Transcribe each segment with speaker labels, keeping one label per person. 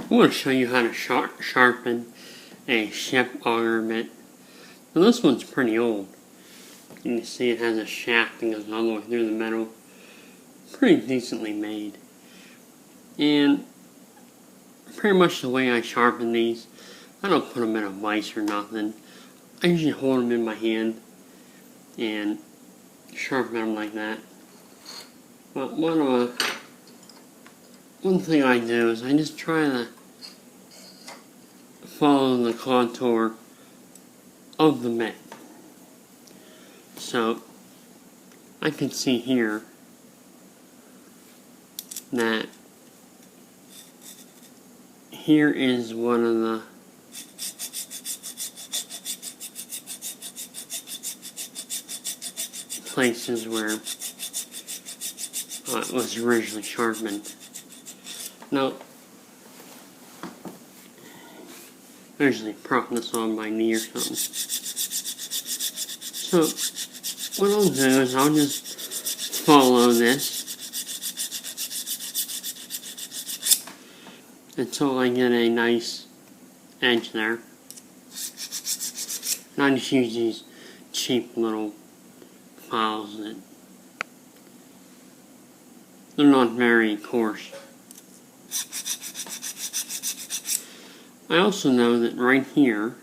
Speaker 1: I want to show you how to sharpen a ship auger bit. Now this one's pretty old. You can see it has a shaft that goes all the way through the metal. Pretty decently made. And pretty much the way I sharpen these, I don't put them in a vise or nothing. I usually hold them in my hand and sharpen them like that. But one thing I do is I just try to follow the contour of the bit. So I can see here that here is one of the places where it was originally sharpened. Now, I usually prop this on my knee or something. So, what I'll do is I'll just follow this until I get a nice edge there. And I just use these cheap little files that they're not very coarse. I also know that right here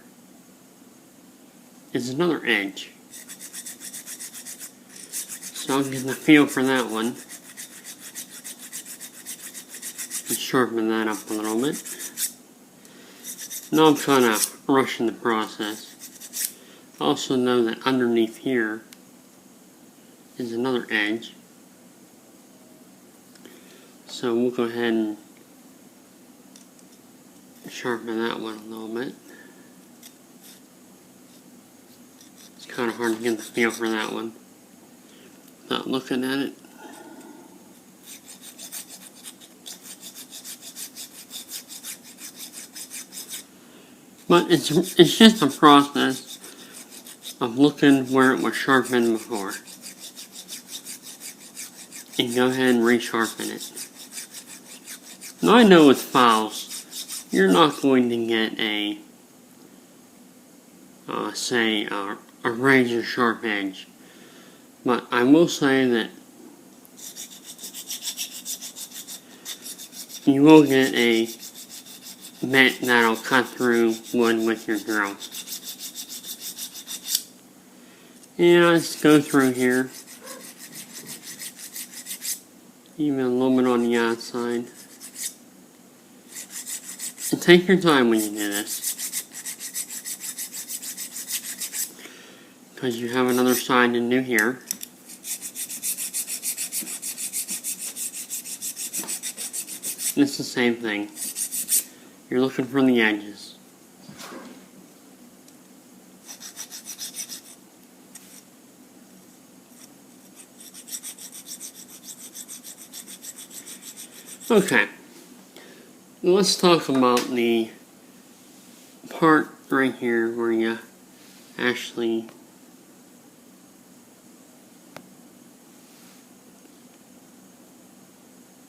Speaker 1: is another edge. So I'll get the feel for that one. And sharpen that up a little bit. Now I'm kind of rushing the process. I also know that underneath here is another edge. So we'll go ahead and sharpen that one a little bit. It's kind of hard to get the feel for that one without looking at it. But it's just a process of looking where it was sharpened before. And go ahead and resharpen it. Now I know with files, you're not going to get a, say, a razor sharp edge. But I will say that you will get a bit that'll cut through wood with your drill. And I just go through here, even a little bit on the outside. And take your time when you do this, because you have another side to do here. It's the same thing. You're looking for the edges. Okay. Let's talk about the part right here where you actually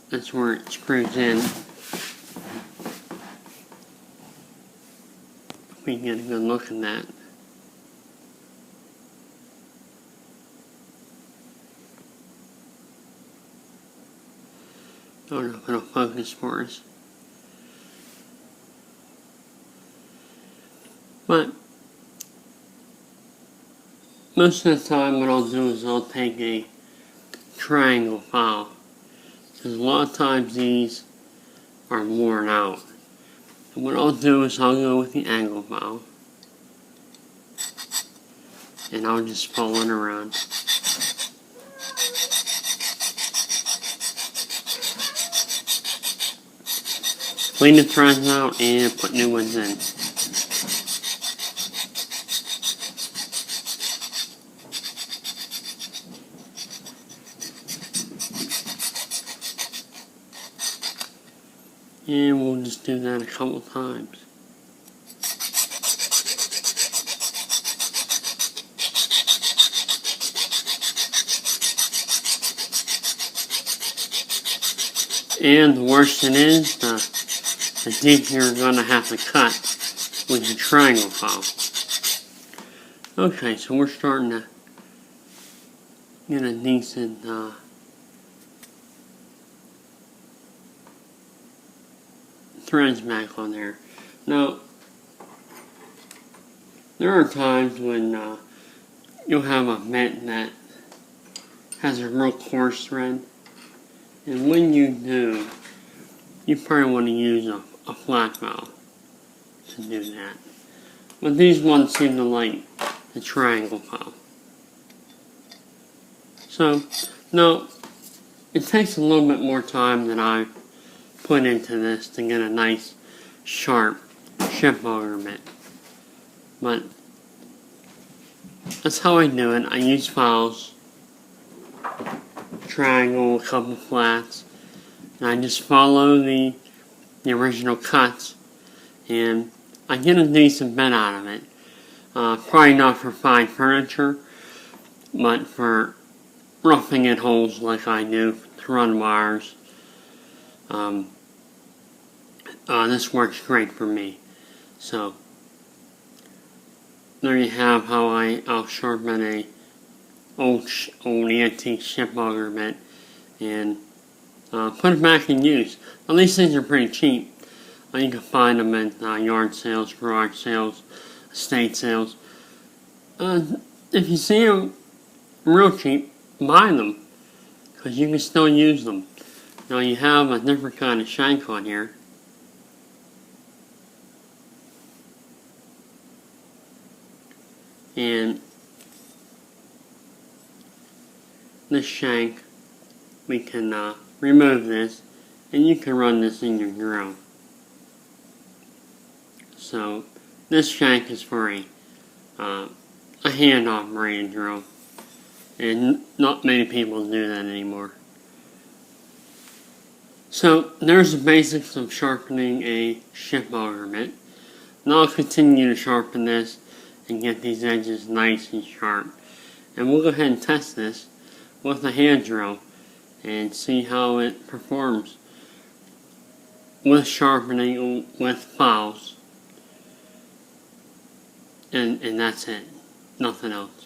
Speaker 1: that's where it screws in. We can get a good look at that. I don't know if it'll focus for us. But most of the time what I'll do is I'll take a triangle file, because a lot of times these are worn out. And what I'll do is I'll go with the angle file and I'll just follow it around. Clean the threads out and put new ones in. And we'll just do that a couple times. And the worse it is, the the deeper you're going to have to cut with the triangle file. Okay, so we're starting to get a decent threads back on there. Now, there are times when you'll have a bit that has a real coarse thread, and when you do, you probably want to use a flat file to do that. But these ones seem to like the triangle file. So, now, it takes a little bit more time than I put into this to get a nice, sharp ship auger bit. But that's how I do it. I use files, triangle, a couple flats, and I just follow the original cuts, and I get a decent bit out of it. Probably not for fine furniture, but for roughing in holes like I do to run wires. This works great for me. So there you have how I'll sharpen a old antique ship auger bit and put it back in use. Now these things are pretty cheap. You can find them at yard sales, garage sales, estate sales. If you see them real cheap, buy them, because you can still use them. Now you have a different kind of shank on here. And this shank, we can remove this, and you can run this in your drill. So this shank is for a hand-operated drill, and not many people do that anymore. So there's the basics of sharpening a ship auger bit. Now I'll continue to sharpen this and get these edges nice and sharp. And we'll go ahead and test this with a hand drill and see how it performs with sharpening with files. And that's it. Nothing else.